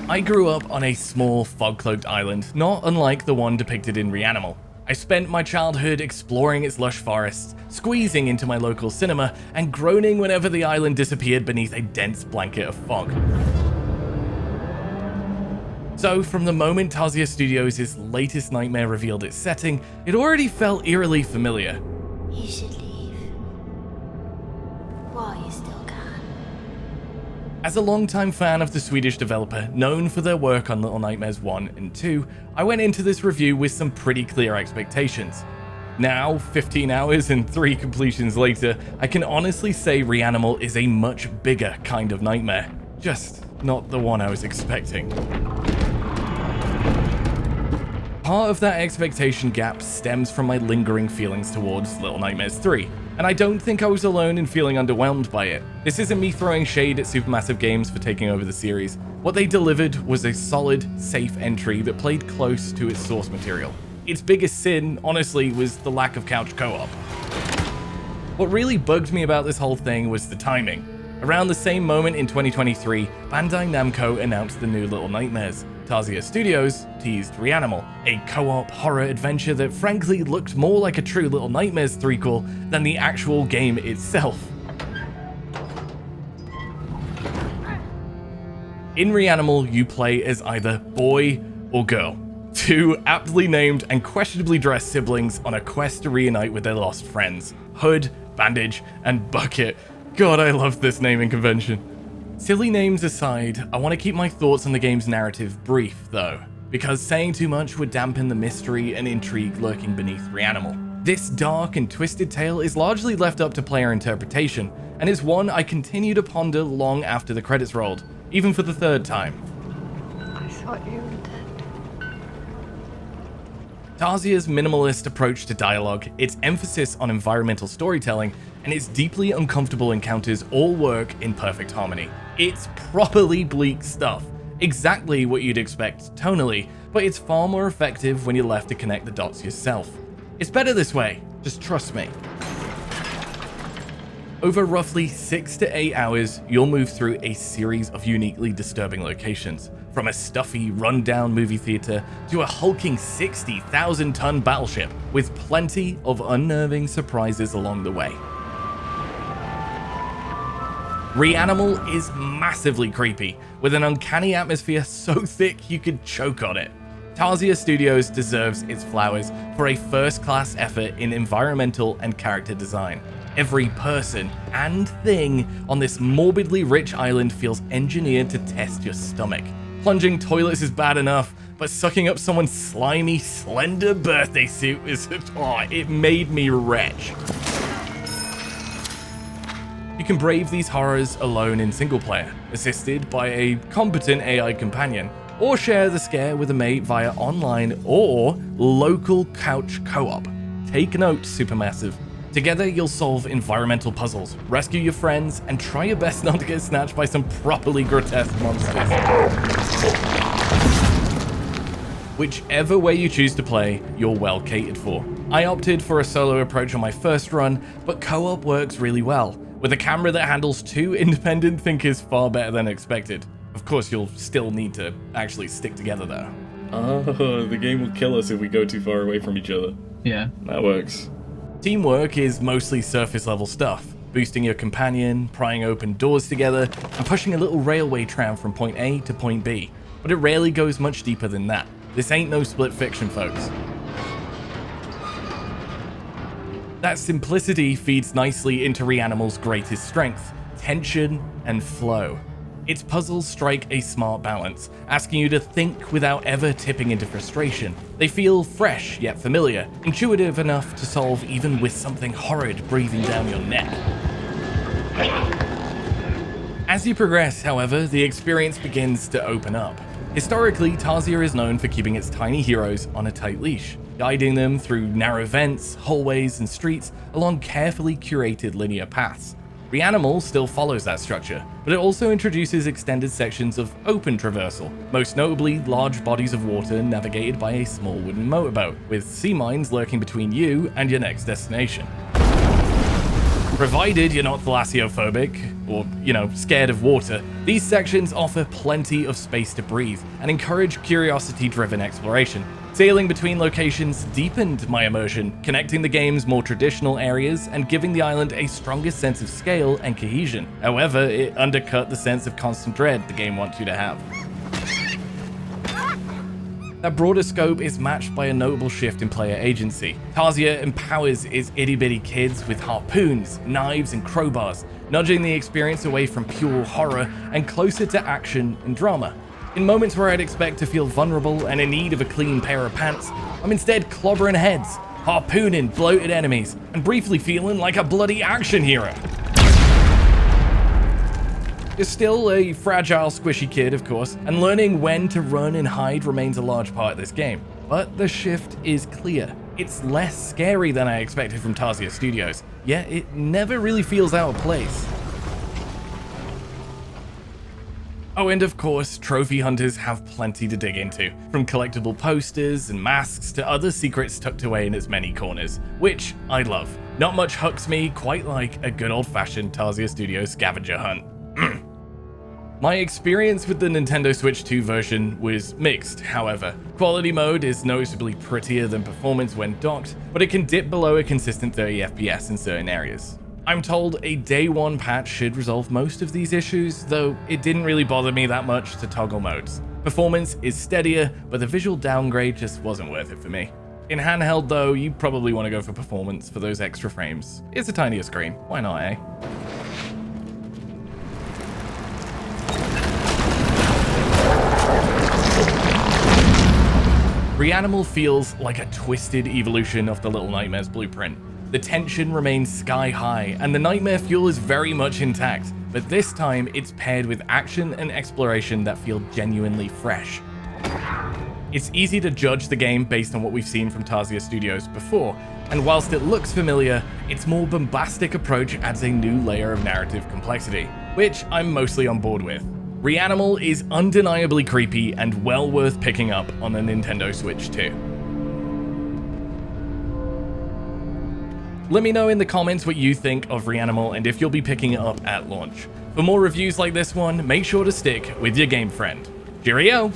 I grew up on a small fog-cloaked island, not unlike the one depicted in REANIMAL. I spent my childhood exploring its lush forests, squeezing into my local cinema, and groaning whenever the island disappeared beneath a dense blanket of fog. So from the moment Tarsier Studios' latest nightmare revealed its setting, it already felt eerily familiar. You should leave. While you still can. As a longtime fan of the Swedish developer, known for their work on Little Nightmares 1 and 2, I went into this review with some pretty clear expectations. Now, 15 hours and 3 completions later, I can honestly say REANIMAL is a much bigger kind of nightmare. Just not the one I was expecting. Part of that expectation gap stems from my lingering feelings towards Little Nightmares 3, and I don't think I was alone in feeling underwhelmed by it. This isn't me throwing shade at Supermassive Games for taking over the series. What they delivered was a solid, safe entry that played close to its source material. Its biggest sin, honestly, was the lack of couch co-op. What really bugged me about this whole thing was the timing. Around the same moment in 2023, Bandai Namco announced the new Little Nightmares. Tarsier Studios teased REANIMAL, a co-op horror adventure that frankly looked more like a true Little Nightmares threequel than the actual game itself. In REANIMAL, you play as either boy or girl, two aptly named and questionably dressed siblings on a quest to reunite with their lost friends, Hood, Bandage, and Bucket. God, I love this naming convention. Silly names aside, I want to keep my thoughts on the game's narrative brief, though, because saying too much would dampen the mystery and intrigue lurking beneath REANIMAL. This dark and twisted tale is largely left up to player interpretation, and is one I continue to ponder long after the credits rolled, even for the third time. I thought you were dead. Tarsier's minimalist approach to dialogue, its emphasis on environmental storytelling, and its deeply uncomfortable encounters all work in perfect harmony. It's properly bleak stuff, exactly what you'd expect tonally, but it's far more effective when you're left to connect the dots yourself. It's better this way, just trust me. Over roughly 6 to 8 hours, you'll move through a series of uniquely disturbing locations, from a stuffy, run-down movie theater to a hulking 60,000-ton battleship, with plenty of unnerving surprises along the way. REANIMAL is massively creepy, with an uncanny atmosphere so thick you could choke on it. Tarsier Studios deserves its flowers for a first-class effort in environmental and character design. Every person and thing on this morbidly rich island feels engineered to test your stomach. Plunging toilets is bad enough, but sucking up someone's slimy, slender birthday suit is... it made me retch. You can brave these horrors alone in single player, assisted by a competent AI companion, or share the scare with a mate via online or local couch co-op. Take note, Supermassive. Together you'll solve environmental puzzles, rescue your friends, and try your best not to get snatched by some properly grotesque monsters. Whichever way you choose to play, you're well catered for. I opted for a solo approach on my first run, but co-op works really well, with a camera that handles 2 independent thinkers far better than expected. Of course, you'll still need to actually stick together though. Oh, the game will kill us if we go too far away from each other. Yeah. That works. Teamwork is mostly surface level stuff, boosting your companion, prying open doors together, and pushing a little railway tram from point A to point B, but it rarely goes much deeper than that. This ain't no split fiction, folks. That simplicity feeds nicely into REANIMAL's greatest strength, tension and flow. Its puzzles strike a smart balance, asking you to think without ever tipping into frustration. They feel fresh yet familiar, intuitive enough to solve even with something horrid breathing down your neck. As you progress, however, the experience begins to open up. Historically, Tarsier is known for keeping its tiny heroes on a tight leash, guiding them through narrow vents, hallways, and streets along carefully curated linear paths. REANIMAL still follows that structure, but it also introduces extended sections of open traversal, most notably large bodies of water navigated by a small wooden motorboat, with sea mines lurking between you and your next destination. Provided you're not thalassiophobic or, scared of water, these sections offer plenty of space to breathe and encourage curiosity-driven exploration. Sailing between locations deepened my immersion, connecting the game's more traditional areas and giving the island a stronger sense of scale and cohesion. However, it undercut the sense of constant dread the game wants you to have. That broader scope is matched by a notable shift in player agency. Tarsier empowers its itty-bitty kids with harpoons, knives, and crowbars, nudging the experience away from pure horror and closer to action and drama. In moments where I'd expect to feel vulnerable and in need of a clean pair of pants, I'm instead clobbering heads, harpooning bloated enemies, and briefly feeling like a bloody action hero. You're still a fragile, squishy kid, of course, and learning when to run and hide remains a large part of this game. But the shift is clear. It's less scary than I expected from Tarsier Studios, yet it never really feels out of place. Oh, and of course, trophy hunters have plenty to dig into, from collectible posters and masks to other secrets tucked away in its many corners, which I love. Not much hooks me quite like a good old-fashioned Tarsier Studios scavenger hunt. My experience with the Nintendo Switch 2 version was mixed, however. Quality mode is noticeably prettier than performance when docked, but it can dip below a consistent 30 FPS in certain areas. I'm told a day one patch should resolve most of these issues, though it didn't really bother me that much to toggle modes. Performance is steadier, but the visual downgrade just wasn't worth it for me. In handheld though, you probably want to go for performance for those extra frames. It's a tinier screen, why not, eh? REANIMAL feels like a twisted evolution of the Little Nightmares blueprint. The tension remains sky high, and the nightmare fuel is very much intact, but this time it's paired with action and exploration that feel genuinely fresh. It's easy to judge the game based on what we've seen from Tarsier Studios before, and whilst it looks familiar, its more bombastic approach adds a new layer of narrative complexity, which I'm mostly on board with. REANIMAL is undeniably creepy and well worth picking up on the Nintendo Switch 2. Let me know in the comments what you think of REANIMAL and if you'll be picking it up at launch. For more reviews like this one, make sure to stick with your game friend. Cheerio!